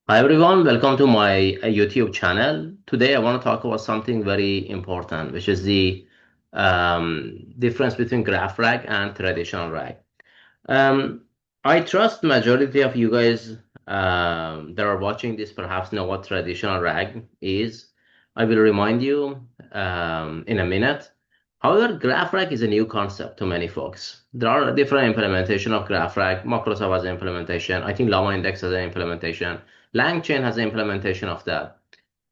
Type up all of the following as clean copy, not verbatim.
Hi everyone, welcome to my YouTube channel. Today I want to talk about something very important, which is the difference between graph rag and traditional rag. Um, I trust majority of you guys that are watching this perhaps know what traditional rag is. I will remind you in a minute. However, graph rag is a new concept to many folks. There are different implementation of graph rag. Microsoft has an implementation. I think Llama Index has an implementation. LangChain has an implementation of that.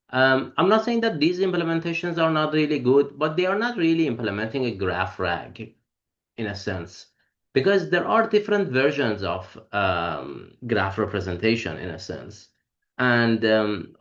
I'm not saying that these implementations are not really good, but they are not really implementing a graph rag in a sense, because there are different versions of graph representation in a sense. And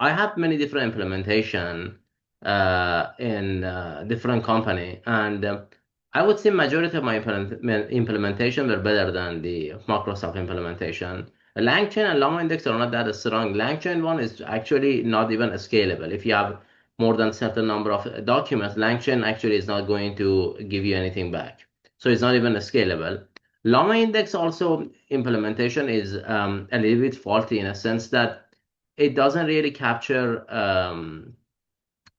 I have many different implementation in different company, and I would say majority of my implementation were better than the Microsoft implementation. LangChain and Llama Index are not that strong. LangChain one is actually not even scalable. If you have more than certain number of documents, LangChain actually is not going to give you anything back. So it's not even scalable. Llama Index also implementation is a little bit faulty in a sense that it doesn't really capture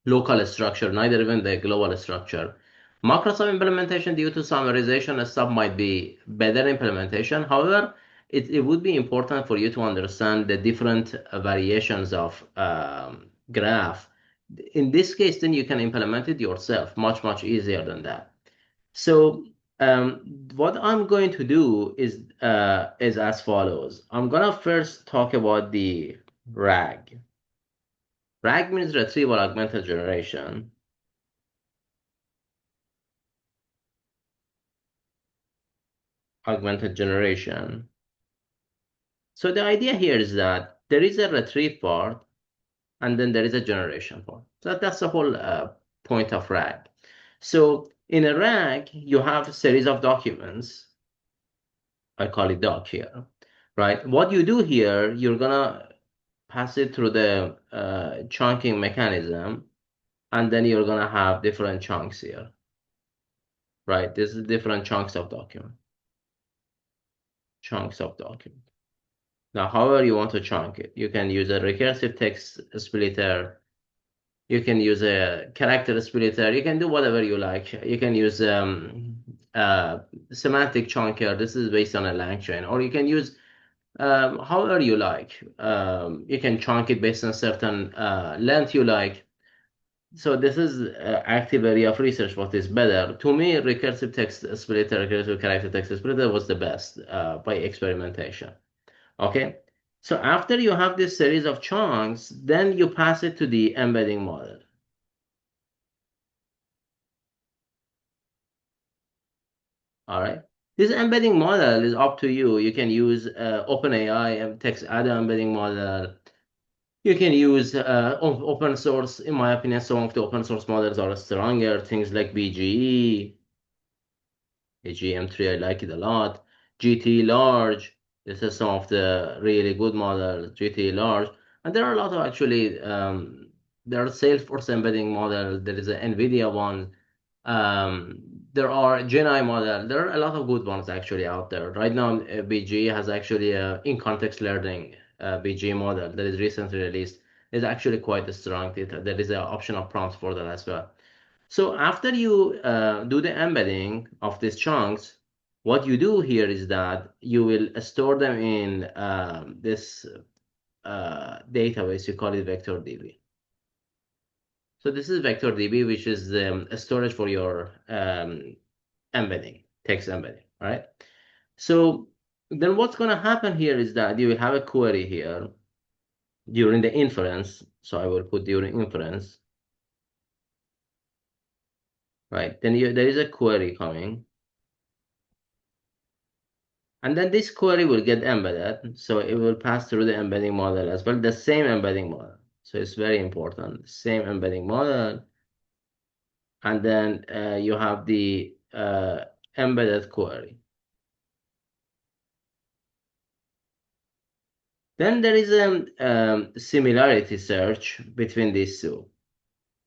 local structure, neither even the global structure. Microsoft implementation due to summarization and stuff might be better implementation. However, it would be important for you to understand the different variations of graph. In this case, then you can implement it yourself much easier than that. So what I'm going to do is as follows. I'm gonna first talk about the RAG. RAG means retrieval augmented generation. Augmented generation. So the idea here is that there is a retrieve part and then there is a generation part. So that's the whole point of RAG. So in a RAG, you have a series of documents. I call it doc here, right? What you do here, you're gonna pass it through the chunking mechanism, and then you're gonna have different chunks here, right? This is different chunks of document. Now, however you want to chunk it, you can use a recursive text splitter. You can use a character splitter. You can do whatever you like. You can use semantic chunker. This is based on a LangChain, or you can use however you like. You can chunk it based on certain length you like. So this is active area of research. What is better? To me, recursive text splitter, recursive character text splitter was the best by experimentation. Okay. So after you have this series of chunks, then you pass it to the embedding model. All right. This embedding model is up to you. You can use OpenAI and text add embedding model. You can use open source. In my opinion, some of the open source models are stronger. Things like BGE, AGM3, I like it a lot. GT large. This is some of the really good models, GT large. And there are a lot of actually, there are Salesforce embedding models. There is an NVIDIA one. There are GenAI model. There are a lot of good ones actually out there. Right now, BG has actually a in-context learning BG model that is recently released. Is actually quite strong. There is an optional prompt for that as well. So after you do the embedding of these chunks, what you do here is that you will store them in this database. You call it vector DB. So this is vector DB, which is a storage for your embedding, text embedding, all right? So then what's going to happen here is that you will have a query here during the inference. So I will put during inference, right? Then there is a query coming. And then this query will get embedded. So it will pass through the embedding model as well, the same embedding model. So it's very important, same embedding model. And then you have the embedded query. Then there is a similarity search between these two.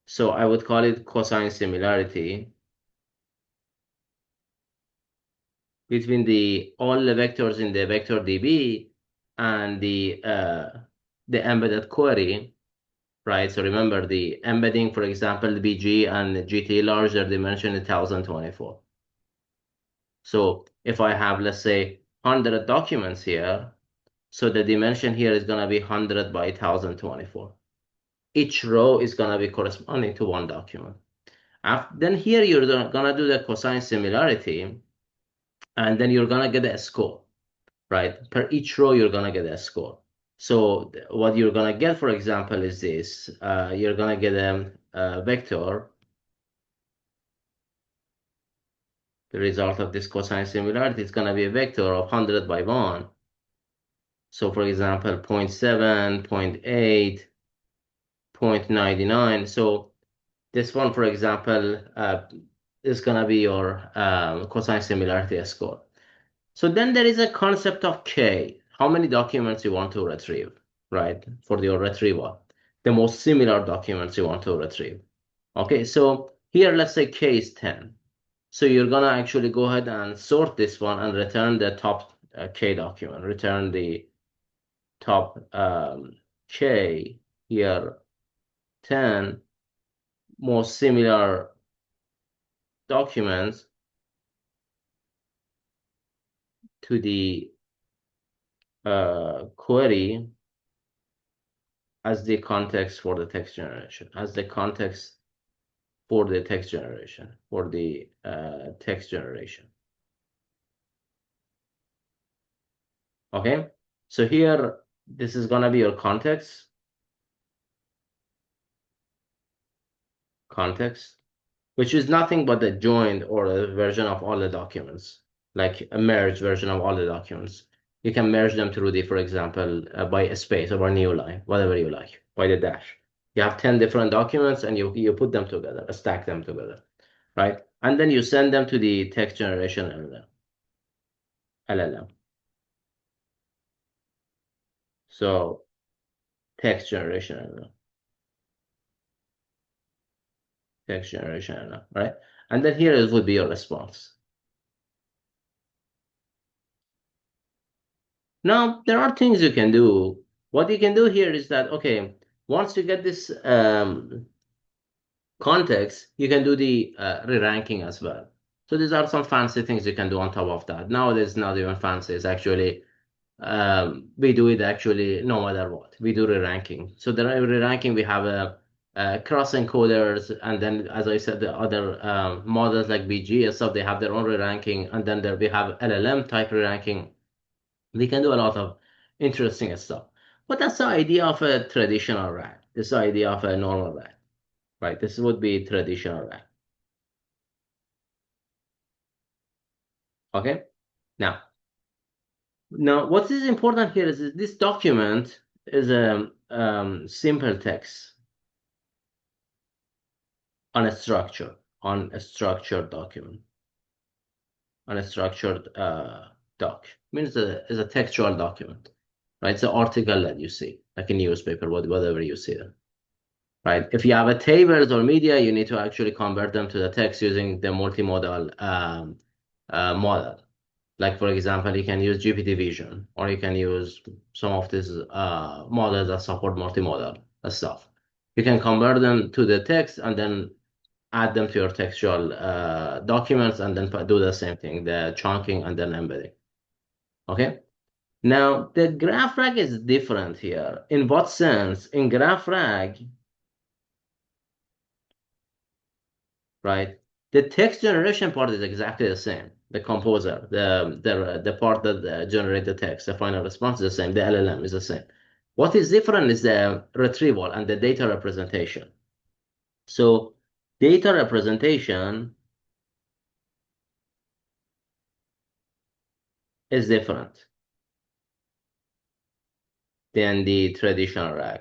So I would call it cosine similarity between the all the vectors in the vector DB and the the embedded query, right? So remember the embedding, for example, the BG and the GT larger dimension is 1024. So if I have, let's say, 100 documents here, so the dimension here is going to be 100 by 1024. Each row is going to be corresponding to one document. Then here you're going to do the cosine similarity, and then you're going to get a score, right? Per each row, you're going to get a score. So what you're going to get, for example, is this. You're going to get a vector, the result of this cosine similarity is going to be a vector of 100 by 1. So for example, 0 0.7, 0 0.8, 0.99. So this one, for example, is going to be your cosine similarity score. So then there is a concept of K, how many documents you want to retrieve, right? For your retrieval, the most similar documents you want to retrieve. Okay, so here, let's say K is 10. So you're gonna actually go ahead and sort this one and return the top K document, return the top K here, 10 most similar documents to the query as the context for the text generation, as the context for the text generation, for the text generation. Okay, so here, this is gonna be your context, which is nothing but a joined or a version of all the documents, like a merged version of all the documents. You can merge them through the, for example, by a space or a new line, whatever you like, by the dash. You have 10 different documents and you put them together, stack them together, right? And then you send them to the text generation LLM. So text generation LLM, right? And then here it would be your response. Now, there are things you can do. What you can do here is that, okay, once you get this context, you can do the re-ranking as well. So these are some fancy things you can do on top of that. Nowadays, not even fancy. It's actually, we do it actually no matter what. We do re-ranking. So the re-ranking, we have cross encoders, and then, as I said, the other models like BG and stuff, they have their own re-ranking, and then there we have LLM type re-ranking. We can do a lot of interesting stuff. But that's the idea of a traditional RAG. This is the idea of a normal RAG, right? This would be traditional RAG. Okay. Now what is important here is this document is a simple text on a structure, on a structured document, on a structured doc. Means it's a textual document, right? It's an article that you see, like a newspaper, whatever you see there. Right? If you have a tables or media, you need to actually convert them to the text using the multimodal model. Like, for example, you can use GPT Vision, or you can use some of these models that support multimodal stuff. You can convert them to the text and then add them to your textual documents and then do the same thing, the chunking and then embedding. Okay? Now, the graph rag is different here. In what sense? In graph rag, right? The text generation part is exactly the same. The composer, the part that generates the text, the final response is the same. The LLM is the same. What is different is the retrieval and the data representation. So data representation is different than the traditional RAG,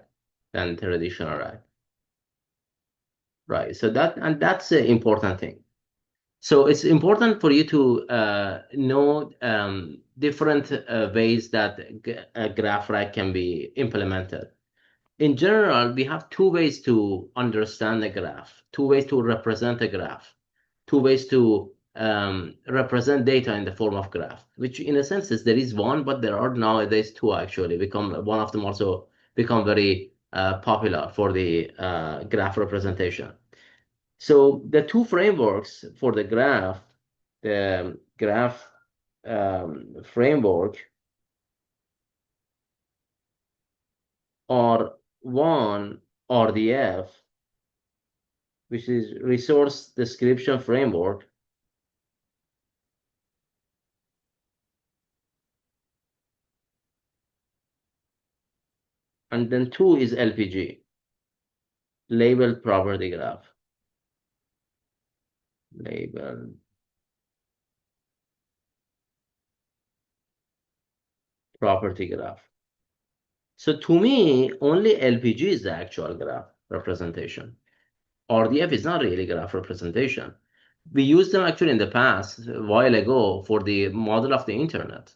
right? So that's an important thing. So it's important for you to know different ways that a graph rag can be implemented. In general, we have two ways to understand a graph, two ways to represent a graph, two ways to represent data in the form of graph, which in a sense is there is one, but there are nowadays two actually, become one of them also become very popular for the graph representation. So the two frameworks for the graph framework are one RDF, which is Resource Description Framework, and then two is LPG, Labeled Property Graph. Labeled Property Graph. So to me, only LPG is the actual graph representation. RDF is not really graph representation. We used them actually in the past, a while ago, for the model of the internet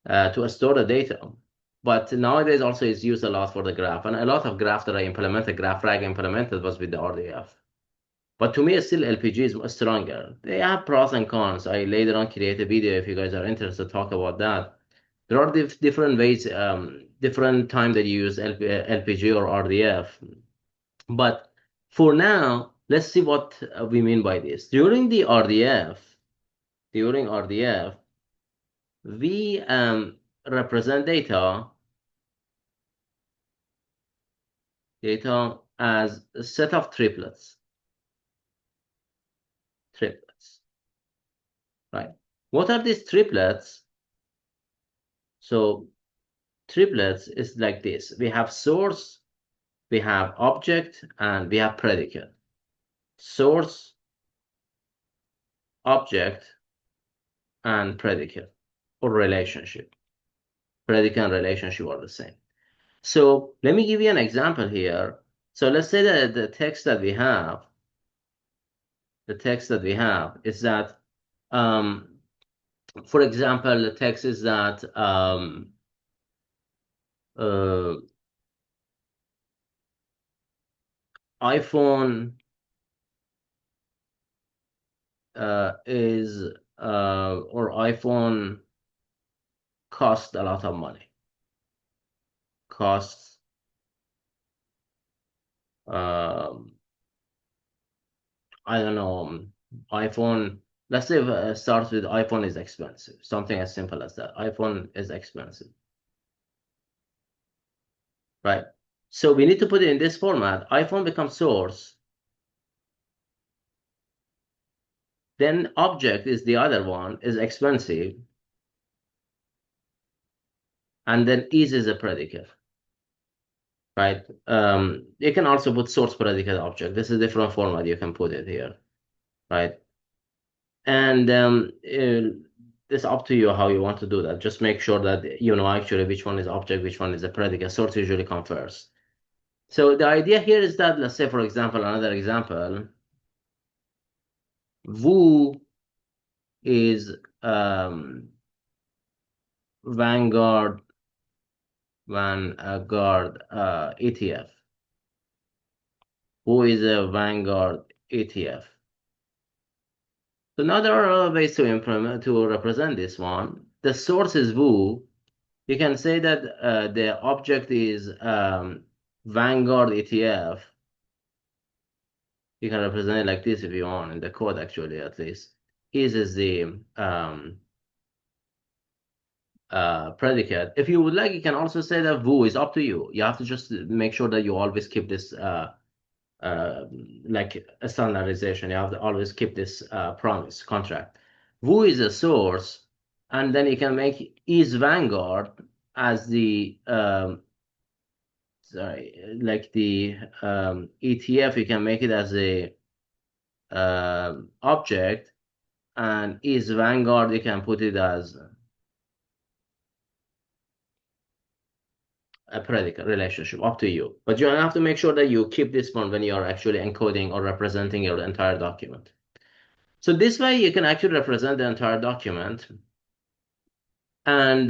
to store the data. But nowadays also is used a lot for the graph. And a lot of graph that I implemented, graph rag implemented was with the RDF. But to me, still LPG is stronger. They have pros and cons. I later on create a video if you guys are interested to talk about that. There are different ways, different time that you use LPG or RDF. But for now, let's see what we mean by this. During RDF, we represent data as a set of triplets, right? What are these triplets? So triplets is like this. We have source, we have object, and we have predicate. Source, object, and predicate, or relationship. Predicate and relationship are the same. So let me give you an example here. So let's say that the text that we have is that, for example, the text is that iPhone or iPhone costs a lot of money. Costs I don't know, iPhone, let's say it starts with iPhone is expensive, something as simple as that. iPhone is expensive, right? So we need to put it in this format. iPhone becomes source. Then object is the other one, is expensive. And then is a predicate, right? You can also put source predicate object. This is a different format you can put it here, right? And it's up to you how you want to do that. Just make sure that you know actually which one is object, which one is a predicate. Source usually come first. So the idea here is that, let's say, for example, another example, Wu is Vanguard ETF. Wu is a Vanguard ETF. So now there are other ways to represent this one. The source is Wu. You can say that the object is Vanguard ETF. You can represent it like this if you want in the code, actually, at least. Is the predicate. If you would like, you can also say that Wu is up to you. You have to just make sure that you always keep this like a standardization. You have to always keep this promise contract. Wu is a source, and then you can make is Vanguard as the like the ETF. You can make it as a object, and is Vanguard. You can put it as a predicate relationship, up to you. But you have to make sure that you keep this one when you are actually encoding or representing your entire document. So this way you can actually represent the entire document. And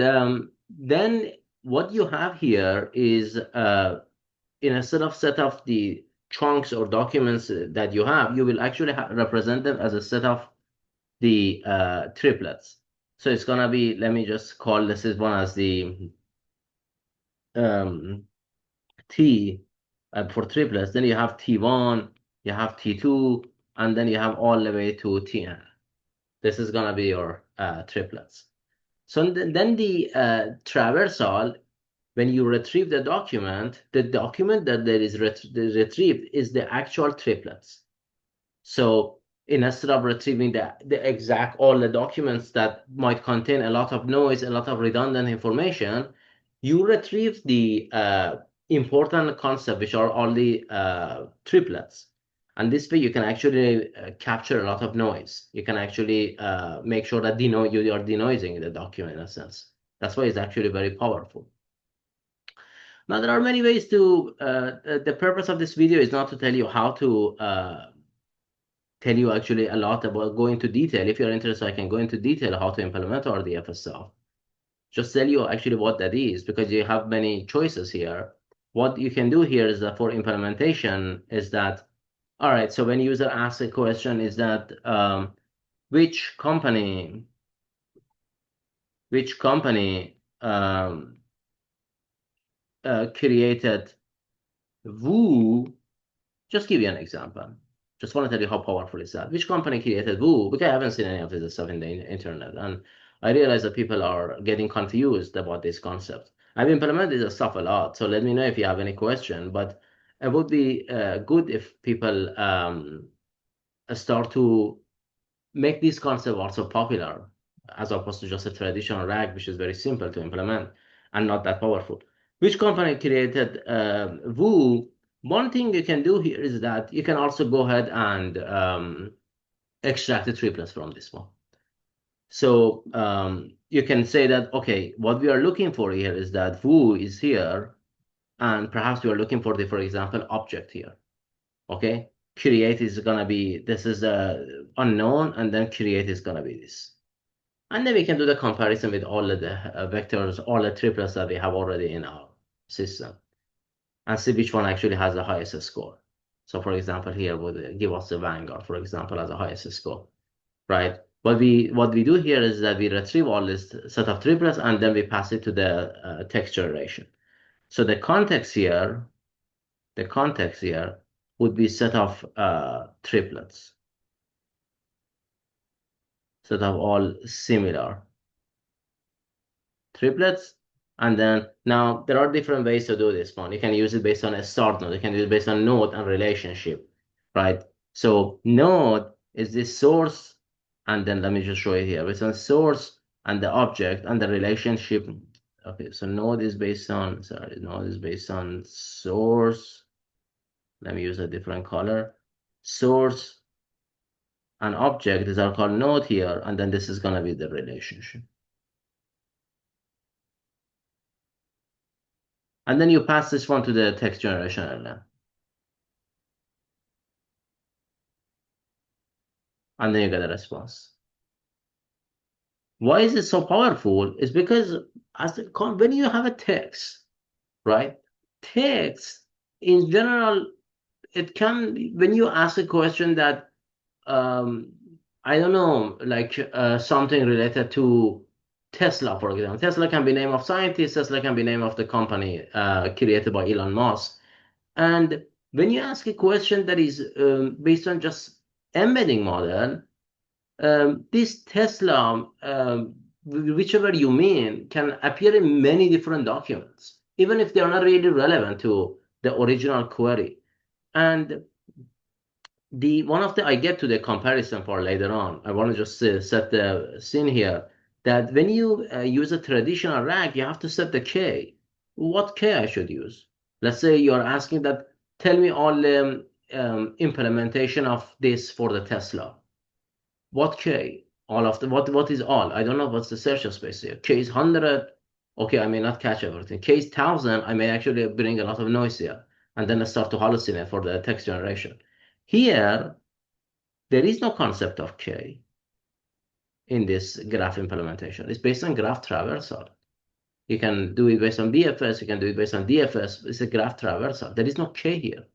then what you have here is instead of set of the chunks or documents that you have, you will actually represent them as a set of the triplets. So it's gonna be, let me just call this one as the um, T for triplets. Then you have T1, you have T2, and then you have all the way to Tn. This is gonna be your triplets. So then the traversal, when you retrieve the document that there is retrieved is the actual triplets. So instead of retrieving the exact all the documents that might contain a lot of noise, a lot of redundant information, you retrieve the important concept, which are all the triplets. And this way you can actually capture a lot of noise. You can actually make sure that you are denoising the document in a sense. That's why it's actually very powerful. Now, there are many ways to, the purpose of this video is not to tell you how to tell you actually a lot about go into detail. If you're interested, I can go into detail how to implement RDF itself. Just tell you actually what that is because you have many choices here. What you can do here is that for implementation is that, all right, so when user asks a question is that which company created Woo. Just give you an example. Just want to tell you how powerful is that. Which company created Woo? Because I haven't seen any of this stuff in the internet. And I realize that people are getting confused about this concept. I've implemented this stuff a lot. So let me know if you have any question. But it would be good if people start to make this concept also popular as opposed to just a traditional RAG, which is very simple to implement and not that powerful. Which company created Woo? One thing you can do here is that you can also go ahead and extract the triplets from this one. So you can say that, okay, what we are looking for here is that Woo is here, and perhaps we are looking for the, for example, object here. Okay, create is gonna be, this is unknown, and then create is gonna be this. And then we can do the comparison with all of the vectors, all the triplets that we have already in our system, and see which one actually has the highest score. So for example, here would give us the Vanguard, for example, as the highest score, right? What we do here is that we retrieve all this set of triplets and then we pass it to the text generation. So the context here would be set of triplets, set of all similar triplets. And then now there are different ways to do this one. You can use it based on a start node. You can use it based on node and relationship, right? So node is this source, and then let me just show you here. Based on source and the object and the relationship. Okay, so node is based on, sorry, node is based on source. Let me use a different color. Source and object is are called node here, and then this is gonna be the relationship. And then you pass this one to the text generation LLM. And then you get a response. Why is it so powerful? It's because when you have a text, right? Text in general, it can, when you ask a question that, I don't know, like something related to Tesla, for example. Tesla can be name of scientist, Tesla can be name of the company created by Elon Musk. And when you ask a question that is based on just embedding model, this Tesla, whichever you mean, can appear in many different documents, even if they are not really relevant to the original query. And I get to the comparison part later on. I want to just set the scene here that when you use a traditional RAG, you have to set the K. What K I should use? Let's say you're asking that, tell me all the implementation of this for the Tesla. What K? All of the, what is all? I don't know what's the search space here. K is 100. Okay, I may not catch everything. K is 1,000. I may actually bring a lot of noise here. And then I start to hallucinate for the text generation. Here, there is no concept of K in this graph implementation. It's based on graph traversal. You can do it based on BFS, you can do it based on DFS. It's a graph traversal. There is no K here.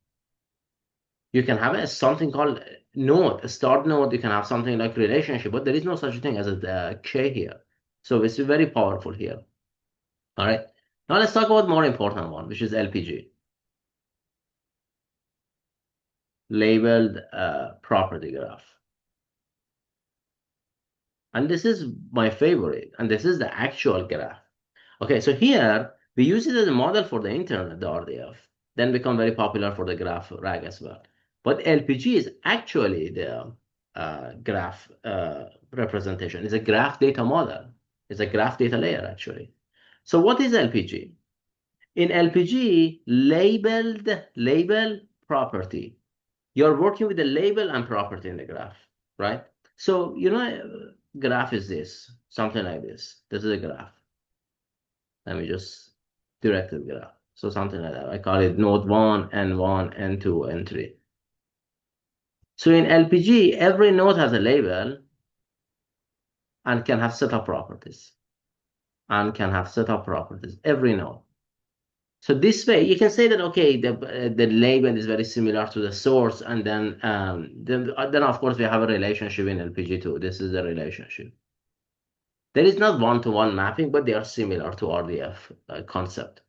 You can have something called node, a start node. You can have something like relationship, but there is no such thing as a K here. So it's very powerful here. All right. Now let's talk about more important one, which is LPG, labeled property graph. And this is my favorite, and this is the actual graph. Okay, so here we use it as a model for the internet, the RDF, then become very popular for the graph RAG as well. But LPG is actually the graph representation. It's a graph data model. It's a graph data layer, actually. So what is LPG? In LPG, label property. You're working with the label and property in the graph, right? So, graph is this, something like this. This is a graph. Let me just direct the graph. So something like that. I call it node 1, N1, N2, N3. So in LPG, every node has a label and can have setup properties. Every node. So this way, you can say that, okay, the label is very similar to the source, and then of course we have a relationship in LPG too. This is the relationship. There is not one-to-one mapping, but they are similar to RDF concept.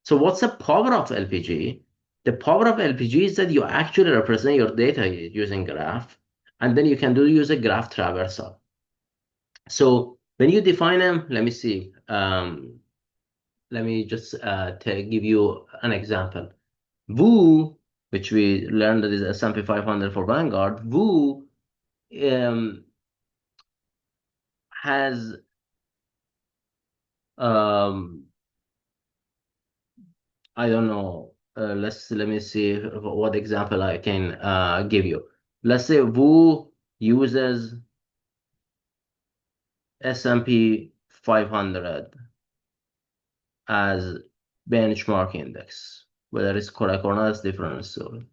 So what's the power of LPG? The power of LPG is that you actually represent your data using graph, and then you can use a graph traversal. So when you define them, let me see. Let me just give you an example. VU, which we learned that is S&P 500 for Vanguard, VU has I don't know. Let me see what example I can give you. Let's say Wu uses S&P 500 as benchmark index. Whether it's correct or not is different story,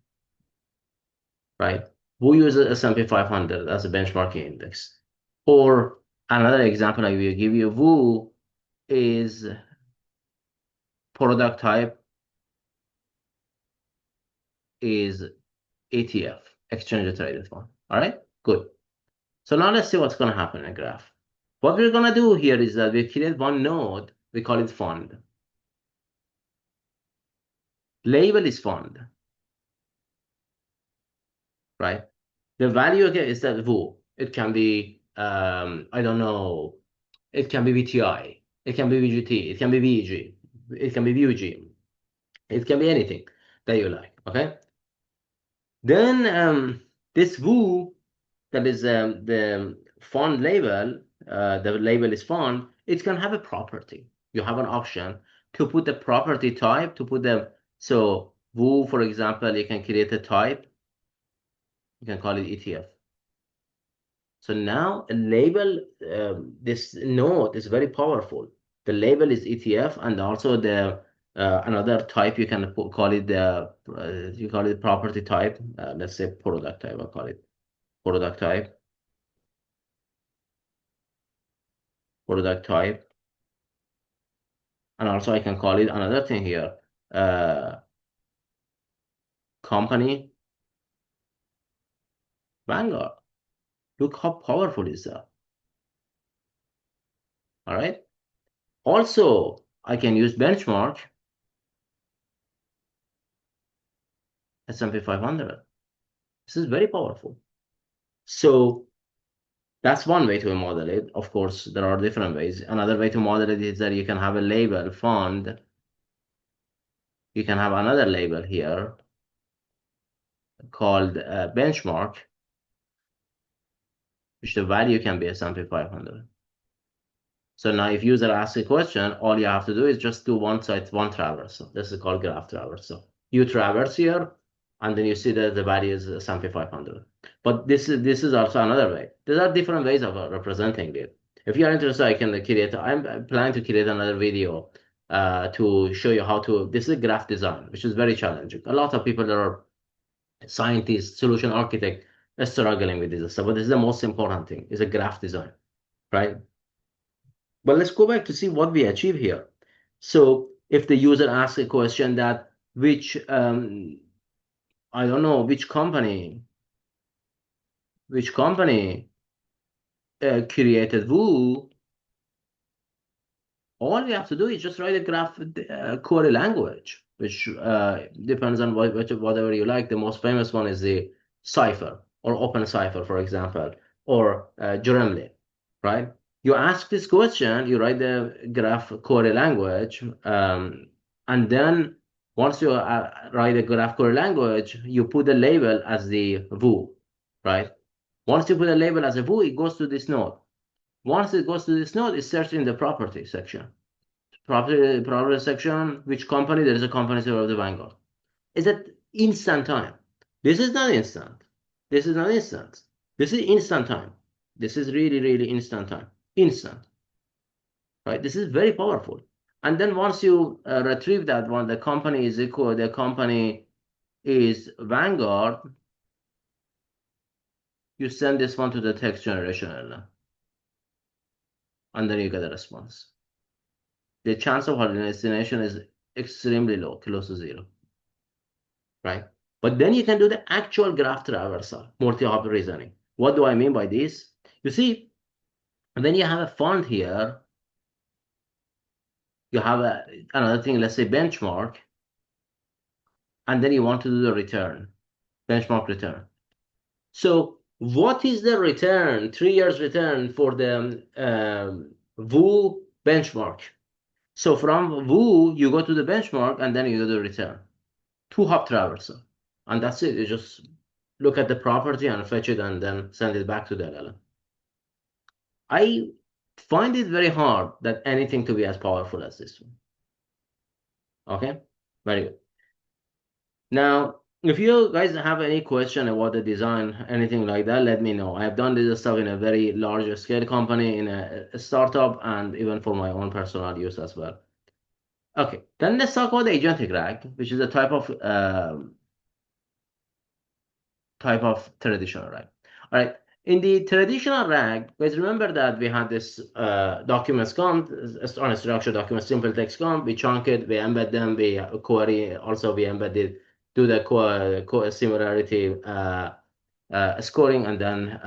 right? Wu uses S&P 500 as a benchmark index. Or another example I will give you, Wu is product type is ETF, exchange traded fund. All right, good. So now let's see what's going to happen in a graph. What we're going to do here is that we create one node, we call it fund. Label is fund, right? The value again is that VU. It can be, I don't know, it can be VTI, it can be VGT, it can be VEG, it can be VUG, it can be anything that you like, okay? Then this VU, that is the font label, the label is font, it can have a property. You have an option to put the property type, to put the, so VU, for example, you can create a type, you can call it ETF. So now a label, this node is very powerful. The label is ETF, and also the another type you can call it the you call it property type. Let's say product type. I call it product type. Product type, and also I can call it another thing here. Uh, Company Vanguard. Look how powerful is that. All right. Also, I can use benchmark S&P 500. This is very powerful. So that's one way to model it. Of course, there are different ways. Another way to model it is that you can have a label fund. You can have another label here called benchmark, which the value can be S&P 500. So now if user asks a question, all you have to do is just do one side, one traversal. This is called graph traversal. You traverse here, and then you see that the value is S&P 500. But this is also another way. There are different ways of representing it. If you are interested, I can create, I'm planning to create another video to show you how to, this is graph design, which is very challenging. A lot of people that are scientists, solution architect, are struggling with this stuff, but this is the most important thing, is a graph design, right? But let's go back to see what we achieve here. So if the user asks a question that I don't know, which company created Woo, All we have to do is just write a graph query language, which depends on whatever you like. The most famous one is the Cipher or Open Cipher, for example, or Gremlin, right? You ask this question, you write the graph query language, and then once you write a graph query language, you put the label as the VU, right? Once you put a label as a VU, it goes to this node. Once it goes to this node, it's searched in the property section. Property section, which company? There is a company server of the Vanguard. Is it instant time? This is not instant. This is not instant. This is instant time. This is really, really instant time. Instant, right? This is very powerful. And then once you retrieve that one, the company is equal, the company is Vanguard, you send this one to the text generation LLM, and then you get a response. The chance of hallucination is extremely low, close to zero, right? But then you can do the actual graph traversal, multi-hop reasoning. What do I mean by this? You see, when you have a font here, you have another thing, let's say benchmark, and then you want to do the return, benchmark return. So what is the return, 3 years return for the VU benchmark? So from VU, you go to the benchmark, and then you do the return. 2-hop traversal. And that's it. You just look at the property and fetch it and then send it back to the LLM. I find it very hard that anything to be as powerful as this one. Okay, very good. Now, if you guys have any question about the design, anything like that, let me know. I've done this stuff in a very large scale company, in a startup, and even for my own personal use as well. Okay, then let's talk about the agentic RAG, which is a type of traditional RAG. All right. In the traditional RAG, guys, remember that we had this documents count, unstructured document, simple text count. We chunk it, we embed them, we query. Also, we embedded, do the similarity scoring, and then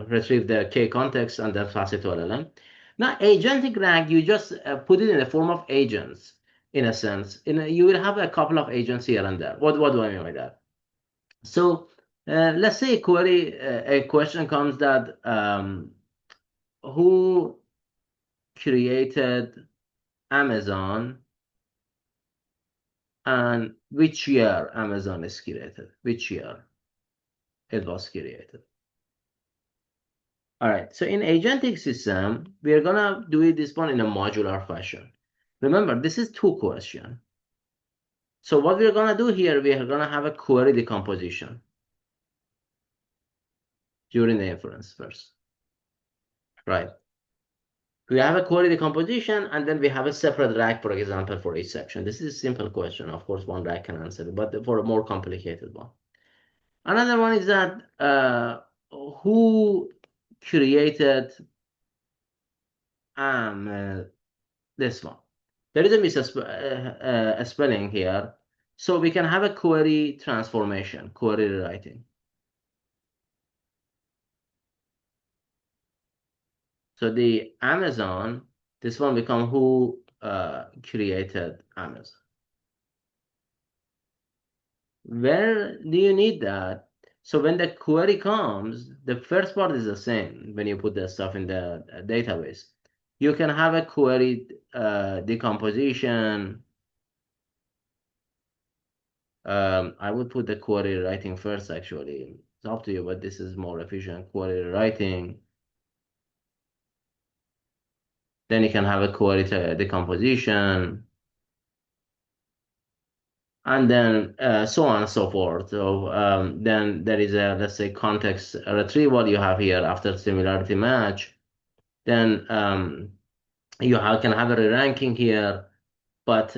retrieve the K context and then pass it to LLM. Now, agentic RAG, you just put it in the form of agents, in a sense. You will have a couple of agents here and there. What do I mean by that? So let's say a question comes that who created Amazon and which year Amazon is created, which year it was created. All right, so in agentic system, we're gonna do this one in a modular fashion. Remember, this is 2 questions. So what we're gonna do here, we are gonna have a query decomposition during the inference first, right? We have a query decomposition, and then we have a separate RAG, for example, for each section. This is a simple question. Of course, one RAG can answer it, but for a more complicated one. Another one is that who created this one? There is a spelling here. So we can have a query transformation, query rewriting. So the Amazon, this one become who created Amazon. Where do you need that? So when the query comes, the first part is the same when you put the stuff in the database. You can have a query decomposition. I would put the query writing first, actually. It's up to you, but this is more efficient. Query writing. Then you can have a query decomposition. And then so on and so forth. So then there is a, let's say, context retrieval you have here after similarity match. Then can have a re-ranking here, but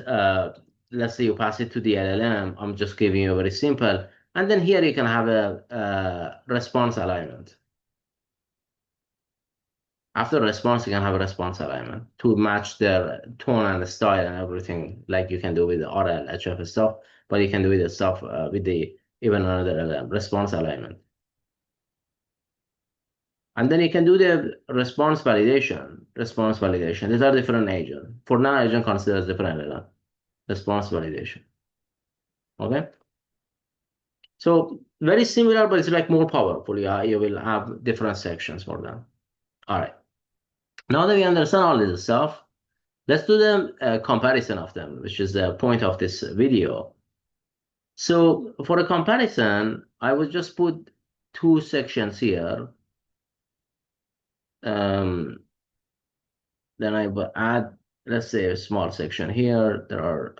let's say you pass it to the LLM. I'm just giving you a very simple. And then here you can have a response alignment. After response, you can have a response alignment to match their tone and the style and everything, like you can do with the RL, HF stuff, but you can do with the stuff with the even another response alignment. And then you can do the response validation. Response validation. These are different agents. For now, agent considers different response validation. Okay. So very similar, but it's like more powerful. Yeah, you will have different sections for them. All right. Now that we understand all this stuff, let's do the comparison of them, which is the point of this video. So for a comparison, I will just put two sections here. Then I will add, let's say, a small section here. There are,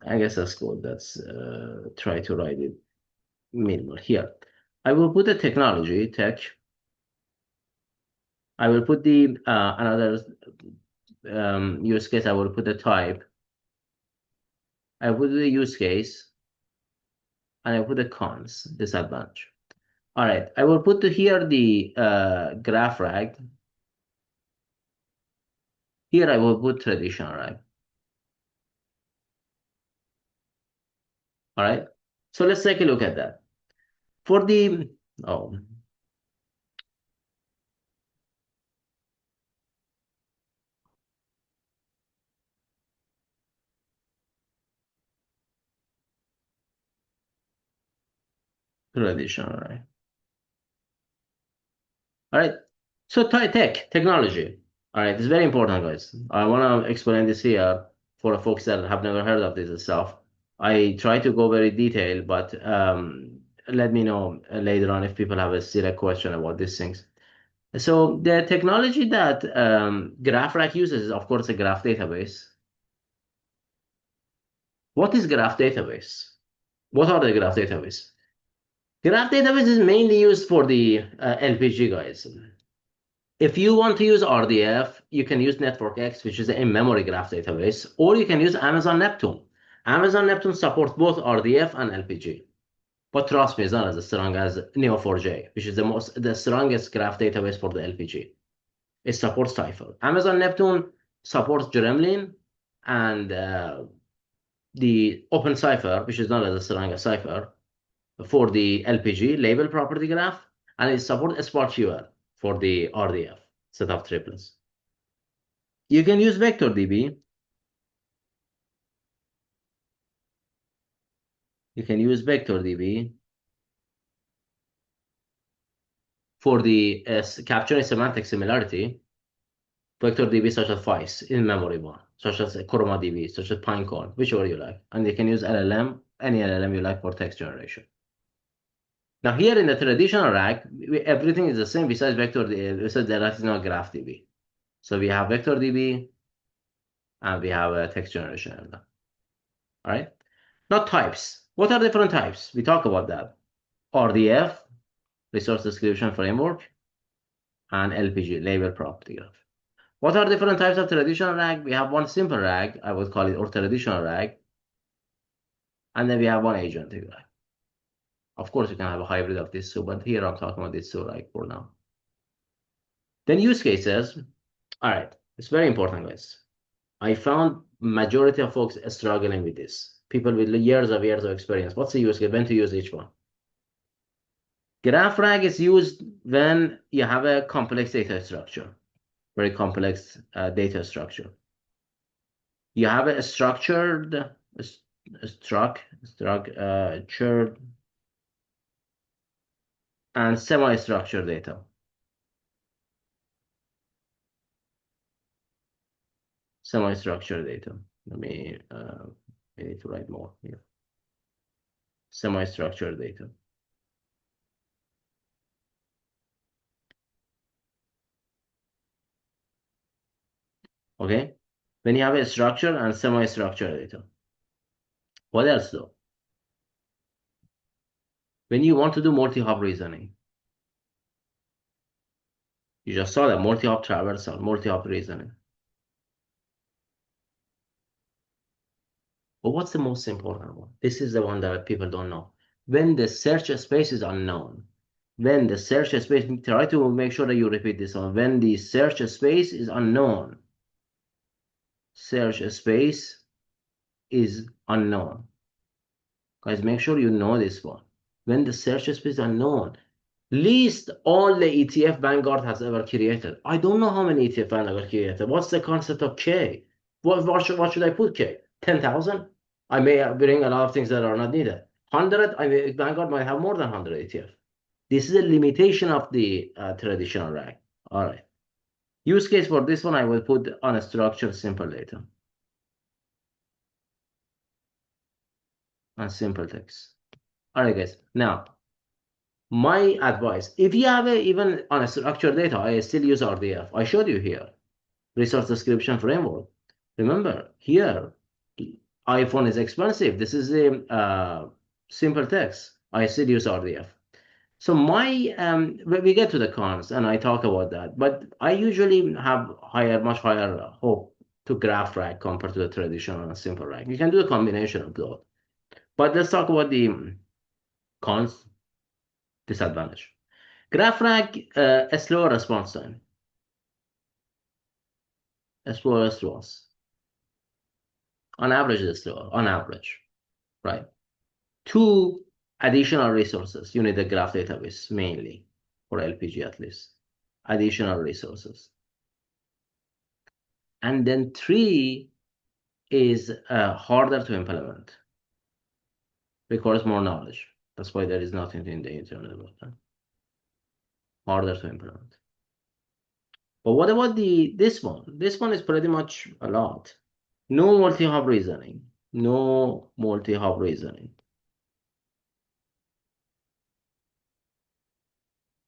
I guess that's good. Let's try to write it minimal here. I will put the technology, tech. I will put the another use case. I will put the type. I will put the use case, and I put the cons, disadvantage. All right, I will put here the graph rag. Here I will put traditional rag. All right, so let's take a look at that. For the, oh, traditional rag. All right, so technology. All right, it's very important, guys. I want to explain this here for folks that have never heard of this stuff. I try to go very detailed, but let me know later on if people have still a question about these things. So the technology that GraphRack uses is, of course, a graph database. What is graph database? What are the graph database? Graph database is mainly used for the LPG, guys. If you want to use RDF, you can use NetworkX, which is a in-memory graph database, or you can use Amazon Neptune. Amazon Neptune supports both RDF and LPG. But trust me, it's not as strong as Neo4j, which is the strongest graph database for the LPG. It supports Typhoon. Amazon Neptune supports Gremlin and the OpenCipher, which is not as strong as Cipher, for the LPG label property graph, and it supports SparkQL for the RDF set of triplets. You can use VectorDB. You can use VectorDB for the capturing semantic similarity. VectorDB such as FICE in memory one, such as ChromaDB, such as Pinecone, whichever you like. And you can use LLM, any LLM you like for text generation. Now here in the traditional rack, everything is the same besides besides the relational graph DB. So we have VectorDB and we have a text generation. All right. Now types. What are different types? We talk about that. RDF, Resource Description Framework, and LPG, Label Property Graph. What are different types of traditional RAG? We have one simple RAG, I would call it, or traditional RAG, and then we have one agentic RAG. Of course, you can have a hybrid of these two, but here I'm talking about these two RAG for now. Then use cases. All right, it's very important, guys. I found majority of folks struggling with this. People with years of experience. What's the use case? When to use each one? Graph RAG is used when you have a complex data structure, very complex data structure. You have a structured and semi-structured data. Semi-structured data. Let me I need to write more here. Semi-structured data. Okay. Then you have a structure and semi-structured data. What else though? When you want to do multi-hop reasoning, you just saw that multi-hop traversal, multi-hop reasoning. But what's the most important one? This is the one that people don't know. When the search space is unknown, when the search space, try to make sure that you repeat this one. When the search space is unknown, search space is unknown. Guys, make sure you know this one. When the search space is unknown, Least all the ETF Vanguard has ever created. I don't know how many ETF Vanguard created. What's the concept of K? What should I put K? 10,000? I may bring a lot of things that are not needed. 100, I mean, Vanguard might have more than 100 ETF. This is a limitation of the traditional rack. All right. Use case for this one, I will put on a structured simple data and simple text. All right, guys. Now, my advice, if you have even on a structured data, I still use RDF. I showed you here, resource description framework. Remember, here, iPhone is expensive. This is a simple text. I still use RDF. So when we get to the cons, and I talk about that, but I usually have much higher hope to graph rack compared to the traditional and simple rack. You can do a combination of both. But let's talk about the cons, disadvantage. Graph rack, a slower response time, a slower response. On average, it's slower, on average, right? Two, additional resources. You need a graph database mainly, for LPG at least. Additional resources. And then three is harder to implement, requires more knowledge. That's why there is nothing in the internet about that. Harder to implement. But what about this one? This one is pretty much a lot. No multi-hop reasoning. No multi-hop reasoning.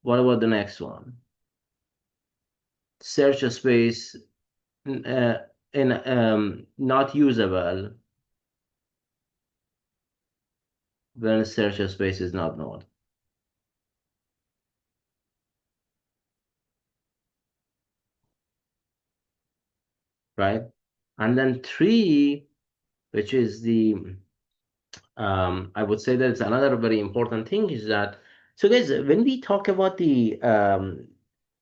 What about the next one? Search space uh, not usable when search space is not known, right? And then three, which is I would say that it's another very important thing is that, so guys, when we talk about the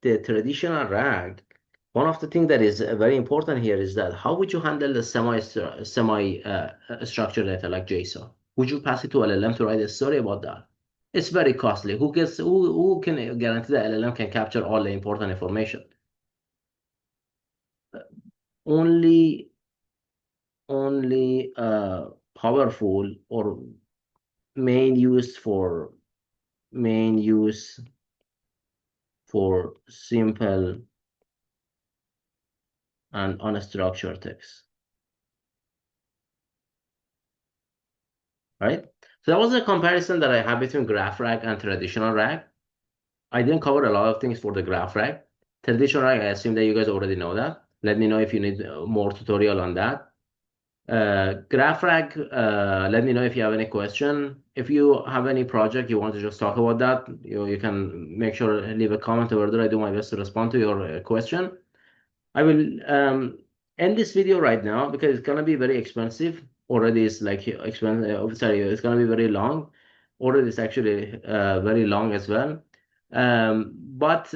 traditional RAG, one of the things that is very important here is that how would you handle the semi structured data like JSON? Would you pass it to LLM to write a story about that? It's very costly. Who can guarantee that LLM can capture all the important information? Only powerful or main use for main use for simple and unstructured text, right? So that was a comparison that I have between graph rag and traditional rag. I didn't cover a lot of things for the graph rag. Traditional rag, I assume that you guys already know that. Let me know if you need more tutorial on that. Graph rag, let me know if you have any question. If you have any project you want to just talk about that, you can make sure leave a comment over there. I do my best to respond to your question. I will end this video right now because it's gonna be very expensive. Already it's like expensive. Sorry, it's gonna be very long. Already it's actually very long as well. But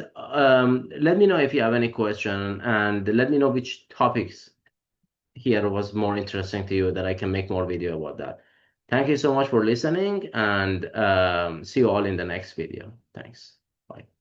let me know if you have any question and let me know which topics here was more interesting to you that I can make more video about that. Thank you so much for listening and see you all in the next video. Thanks. Bye.